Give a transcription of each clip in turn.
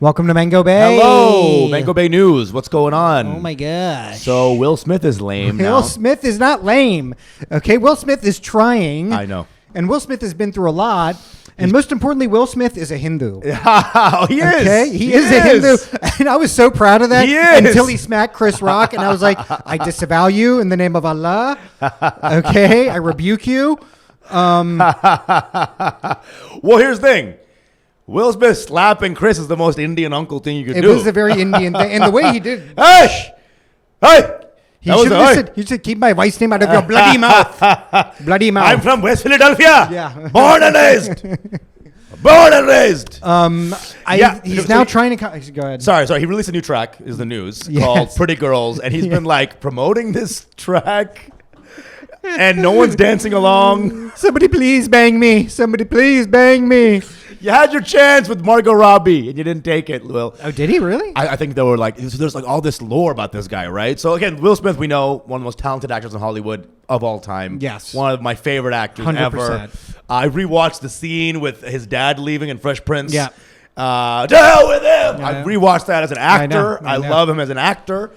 Welcome to Mango Bay. Hello, Mango Bay News. What's going on? Oh my gosh. So Will Smith is lame now. Will Smith is not lame. Okay, Will Smith is trying. I know. And Will Smith has been through a lot. And most importantly, Will Smith is a Hindu. Oh, he is. Okay, he is a Hindu. And I was so proud of that He is. until he smacked Chris Rock. And I was like, I disavow you in the name of Allah. Okay, I rebuke you. Well, here's the thing. Will Smith slapping Chris is the most Indian uncle thing you could do. It was a very Indian thing. And the way he did. Hey! Hey! He should have said, keep my wife's name out of your bloody mouth. Bloody mouth. I'm from West Philadelphia. Yeah. Born and raised. Born and raised. He's now trying to... Go ahead. Sorry. He released a new track, is the news, Yes. called Pretty Girls. And he's been like promoting this track. And no one's dancing along. Somebody please bang me. Somebody please bang me. You had your chance with Margot Robbie, and you didn't take it, Will. Oh, did he really? I think there were there's like all this lore about this guy, right? So again, Will Smith, we know, one of the most talented actors in Hollywood of all time. Yes. One of my favorite actors 100%. ever. I rewatched the scene with his dad leaving in Fresh Prince. Yeah. To hell with him! Yeah. I rewatched that as an actor. I know. Love him as an actor.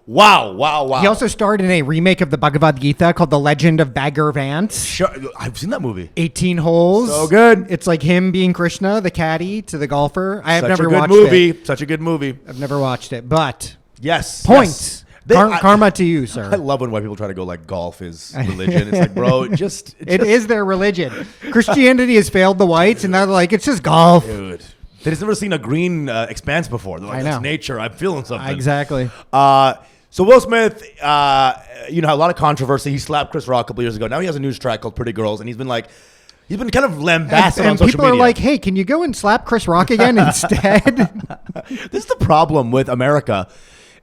Wow. He also starred in a remake of the Bhagavad Gita called The Legend of Bagger Vance. Sure, I've seen that movie. 18 holes. So good. It's like him being Krishna, the caddy, to the golfer. I have never watched it. Such a good movie. I've never watched it, but Yes. points. Yes. Karma to you, sir. I love when white people try to go like golf is religion. It's like, bro, It is their religion. Christianity has failed the whites, and they're like, it's just golf. Dude. They've never seen a green expanse before. They're like, I know. That's nature. I'm feeling something. Exactly. So Will Smith, a lot of controversy. He slapped Chris Rock a couple years ago. Now he has a news track called Pretty Girls, and he's been kind of lambasted on social media. And people are like, hey, can you go and slap Chris Rock again instead? This is the problem with America,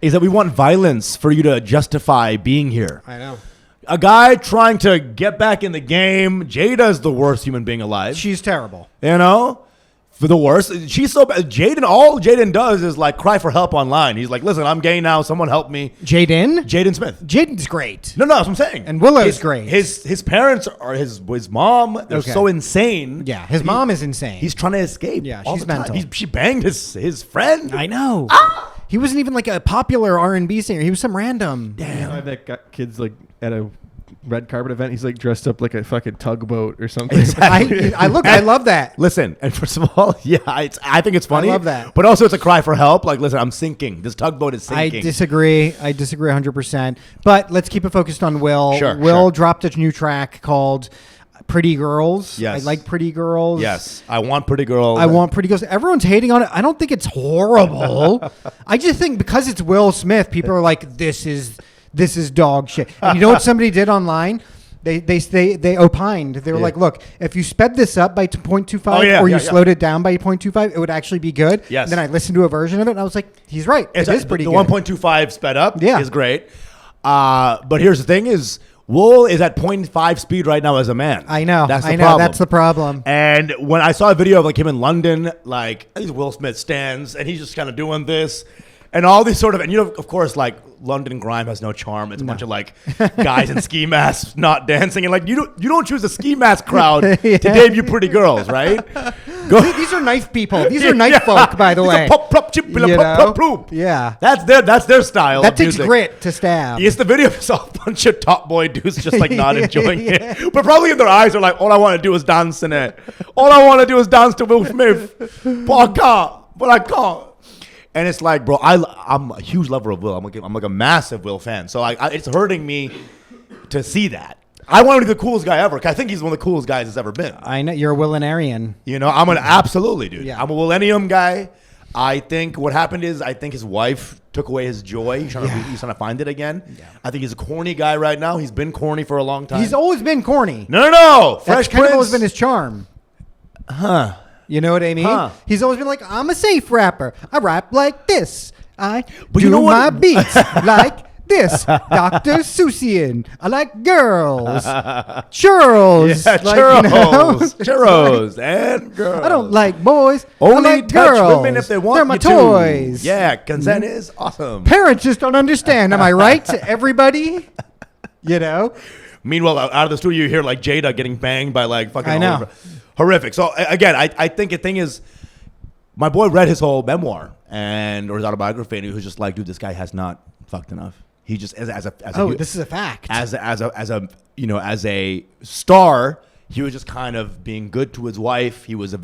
is that we want violence for you to justify being here. I know. A guy trying to get back in the game. Jada's the worst human being alive. She's terrible. You know? For the worst. She's so bad. All Jaden does is like cry for help online. He's like, listen, I'm gay now. Someone help me. Jaden Smith. Jaden's great. No, that's what I'm saying. And Willow's great. His parents are his mom. They're so insane. Yeah, his mom is insane. He's trying to escape. Yeah, all she's the time. mental. She banged his friend. I know. He wasn't even like a popular R&B singer. He was some random. Damn. That got kids like at a red carpet event. He's like dressed up like a fucking tugboat or something. Exactly. I love that. Listen, and first of all, I think it's funny. I love that. But also it's a cry for help. Like, listen, I'm sinking. This tugboat is sinking. I disagree 100%. But let's keep it focused on Will. Sure. Will dropped a new track called Pretty Girls. Yes. I like Pretty Girls. Yes. I want Pretty Girls. I want Pretty Girls. Everyone's hating on it. I don't think it's horrible. I just think because it's Will Smith, people are like, this is dog shit. And you know what somebody did online? They opined. They were like, look, if you sped this up by 0.25 or you slowed it down by 0.25, it would actually be good. Yes. And then I listened to a version of it, and I was like, he's right. It is pretty the good. 1.25 sped up Yeah. is great. But here's the thing is, Will is at 0.5 speed right now as a man. I know. That's the problem. That's the problem. And when I saw a video of like him in London, like these Will Smith stands, and he's just kind of doing this. And all these sort of, and of course, like London grime has no charm. It's a bunch of like guys in ski masks not dancing, and like you don't choose a ski mask crowd to debut Pretty Girls, right? These are knife people. These are knife folk, by the way. Yeah, that's their style. That takes grit to stab. It's the video of a bunch of top boy dudes just like not enjoying it, but probably in their eyes are like, all I want to do is dance in it. All I want to do is dance to Will Smith, but I can't. And it's like, bro, I'm a huge lover of Will. I'm like a massive Will fan. So it's hurting me to see that. I want him to be the coolest guy ever. 'Cause I think he's one of the coolest guys that's ever been. I know you're a Willenarian. You know, absolutely, dude. Yeah. I'm a millennium guy. I think what happened is his wife took away his joy. He's trying to find it again. Yeah. I think he's a corny guy right now. He's been corny for a long time. He's always been corny. No. That's kind of always been his charm. Huh. You know what I mean? Huh. He's always been like, I'm a safe rapper. I rap like this. I But do you know my what? beats like this. Dr. Seussian. I like girls. Churros. Yeah, Like, churros. Churros and girls. I don't like boys. Only I like touch girls. women if they want They're my you to. toys. Yeah, consent is awesome. Parents just don't understand. Am I right to everybody? You know? Meanwhile, out of the studio, you hear like Jada getting banged by like fucking I know. horrific. So again, I think the thing is, my boy read his whole memoir or his autobiography, and he was just like, dude, this guy has not fucked enough. He just as a this is a fact. As a star, he was just kind of being good to his wife. He was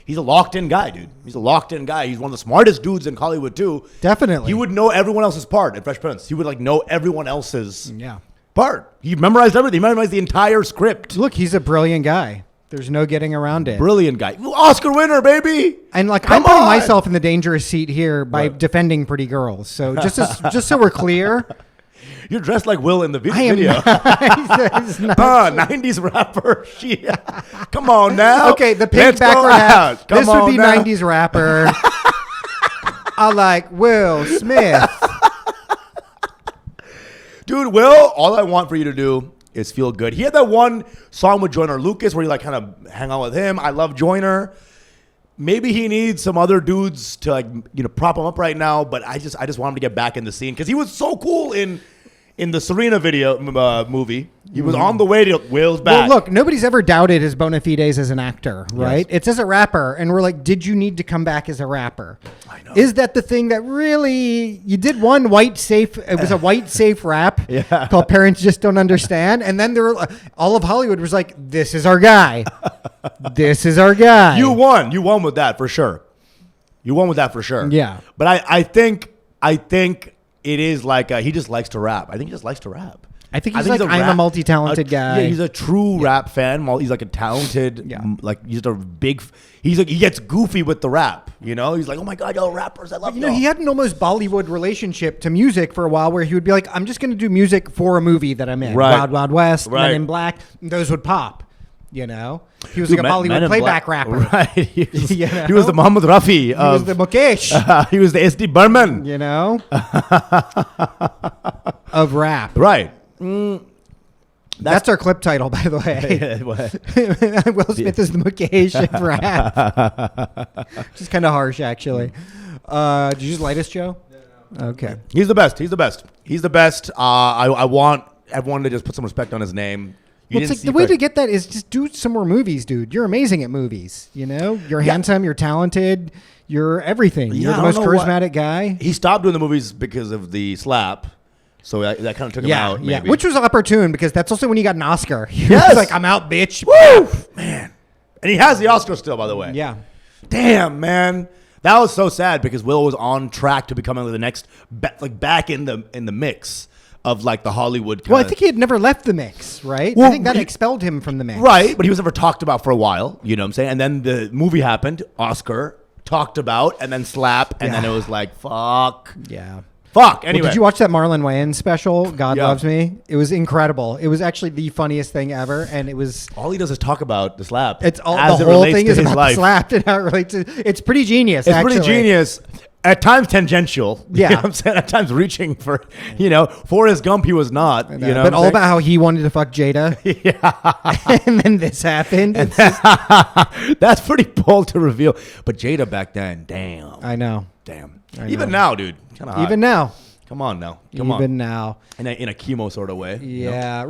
he's a locked in guy, dude. He's a locked in guy. He's one of the smartest dudes in Hollywood too. Definitely. He would know everyone else's part in Fresh Prince. He would like know everyone else's Yeah. part. He memorized everything. He memorized the entire script. Look, he's a brilliant guy. There's no getting around it. Brilliant guy. Oscar winner, baby. And like Come I'm putting on. myself in the dangerous seat here by Right. defending pretty girls. So just so we're clear, You're dressed like Will in the I am video. It's not- 90s rapper. Come on now. Okay, the pink Let's go backward hat. out. Come This would on be now. 90s rapper. I like Will Smith. Dude, Will, all I want for you to do is feel good. He had that one song with Joyner Lucas where you like kind of hang out with him. I love Joyner. Maybe he needs some other dudes to like prop him up right now. But I just want him to get back in the scene because he was so cool in the Serena video movie. He was on the way to Will's back. Well, look, nobody's ever doubted his bona fides as an actor, right? Yes. It's as a rapper, and we're like, did you need to come back as a rapper? I know. Is that the thing that really you did one white safe? It was a white safe rap called "Parents Just Don't Understand," and then there were all of Hollywood was like, "This is our guy. This is our guy." You won. You won with that for sure. You won with that for sure. Yeah. But I think it is like he just likes to rap. I think he just likes to rap. I think he's like, I'm a multi-talented guy. Yeah, he's a true rap fan. He's like a talented, like he's a big. He's like he gets goofy with the rap. He's like, oh my god, y'all rappers, I love y'all. He had an almost Bollywood relationship to music for a while, where he would be like, I'm just going to do music for a movie that I'm in, Right. Wild Wild West, Right. Men in Black. And those would pop. He was like a Bollywood playback rapper. Right. He was, You know? he was the Muhammad Rafi. He was the Mukesh, he was the SD Burman. of rap. Right. That's our clip title, by the way. Will Smith is the Mukesh of rap. Which is kind of harsh, actually. Did you just light us, Joe? No. Okay. He's the best. He's the best. He's the best. I want everyone to just put some respect on his name. Well, it's like the way to get that is just do some more movies, dude. You're amazing at movies. You're handsome. You're talented. You're everything. You're the most charismatic guy. He stopped doing the movies because of the slap. So that kind of took him out. Yeah, Maybe. which was opportune because that's also when he got an Oscar. He Yes. was like, I'm out, bitch. Woo! Man. And he has the Oscar still, by the way. Yeah. Damn, man. That was so sad because Will was on track to becoming the next, back in the mix of like the Hollywood kind Well, I think he had never left the mix, right? Well, I think that expelled him from the mix. Right, but he was never talked about for a while, you know what I'm saying? And then the movie happened, Oscar, talked about, and then slap, and then it was like, fuck. Yeah. Fuck. Anyway. Well, did you watch that Marlon Wayans special, God Yeah. Loves Me? It was incredible. It was actually the funniest thing ever, and it was... All he does is talk about the slap. It's all as the it whole relates thing to is his about life. the slap and how it relates to... It's pretty genius, It's actually. pretty genius. At times tangential. Yeah. You know what I'm saying? At times reaching for, Forrest Gump he was not. But all about how he wanted to fuck Jada. Yeah. And then this happened. That's pretty bold to reveal. But Jada back then, damn. I know. Damn. I Even know. now, dude. Kinda hot. Even now. Come on now. Come on. Even now. In a chemo sort of way. Yeah.